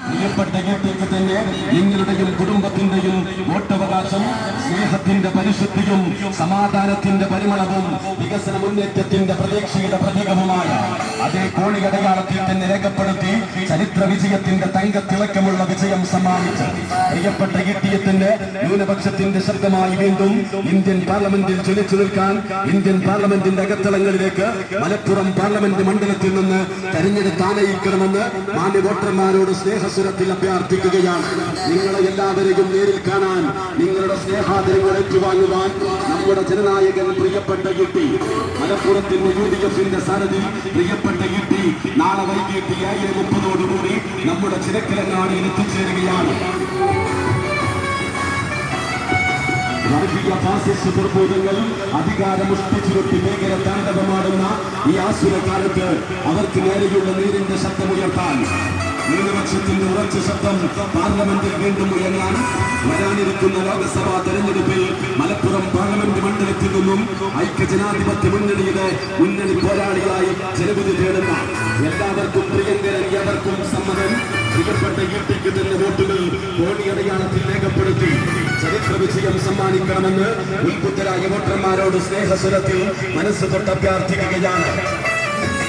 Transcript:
പ്രിയപ്പെട്ട ഗീതയ്ക്ക് തന്നെ നിങ്ങളുടെയും കുടുംബത്തിന്റെയും വോട്ടവകാശം സ്നേഹത്തിന്റെ പരിശുദ്ധിയും സമാധാനത്തിന്റെ പരിമളവും വികസന മുന്നേറ്റത്തിന്റെ പ്രതീക്ഷയുടെ പ്രതീകവുമായ അതേ കോണിയടയാളത്തിൽ തന്നെ രേഖപ്പെടുത്തി ചരിത്ര വിജയത്തിന്റെ തങ്കത്തിളക്കമുള്ള വിജയം സമ്മാനിച്ച് പ്രിയപ്പെട്ട ഗീതത്തിന്റെ ന്യൂനപക്ഷത്തിന്റെ ശബ്ദമായി വീണ്ടും ഇന്ത്യൻ പാർലമെന്റിൽ ജ്വലിച്ചു നിൽക്കാൻ ഇന്ത്യൻ പാർലമെന്റിന്റെ അകത്തളങ്ങളിലേക്ക് മലപ്പുറം പാർലമെന്റ് മണ്ഡലത്തിൽ നിന്ന് തെരഞ്ഞെടുത്താനയിക്കണമെന്ന് മാന്യ വോട്ടർമാരോട് സ്നേഹസ്വരത്തിൽ അഭ്യർത്ഥിക്കുകയാണ്. നിങ്ങളെ എല്ലാവരെയും നേരിൽ കാണാൻ, നിങ്ങളുടെ സ്നേഹാദരങ്ങൾ ഏറ്റുവാങ്ങുവാൻ നമ്മുടെ ജനനായകൻ പ്രിയപ്പെട്ട ഗിട്ടി മലപ്പുറത്തിന്റെ UDF സാരഥി പ്രിയപ്പെട്ട ഗിട്ടി നാളെ വൈകിട്ട് 7:30 നമ്മുടെ ചിരക്കലങ്ങാടിയിൽ എത്തിച്ചേരുകയാണ്. വർഗീയ ഫാസിസ്റ്റ് ദുർബോധങ്ങൾ അധികാരമുഷ്ടി ചുരുട്ടി മേഖല താണ്ഡവമാടുന്ന ഈ ആസുരകാലത്ത് അവർക്ക് നേരെയുള്ള നീരിന്റെ ശബ്ദമുയർത്താൻ, ന്യൂനപക്ഷത്തിന്റെ ഉറച്ച ശബ്ദം പാർലമെന്റിൽ വീണ്ടും ഉയർന്നാൻ വരാനിരിക്കുന്ന ലോക്സഭാ തെരഞ്ഞെടുപ്പിൽ മലപ്പുറം പാർലമെന്റ് മണ്ഡലത്തിൽ നിന്നും ഐക്യജനാധിപത്യ മുന്നണിയുടെ മുന്നണി പോരാളിയായി ജനവിധി തേടുന്ന എല്ലാവർക്കും പ്രിയങ്കരൻ എവർക്കും സമ്മതം പ്രിയപ്പെട്ട ഗീതയ്ക്ക് തന്നെ വോട്ടുകൾ കോണിയടയാളത്തിൽ രേഖപ്പെടുത്തി ചരിത്ര വിജയം സമ്മാനിക്കണമെന്ന് ഉത്ബുദ്ധരായ വോട്ടർമാരോട് സ്നേഹസ്വരത്തിൽ മനസ്സ് തൊട്ട് അഭ്യർത്ഥിക്കുകയാണ്.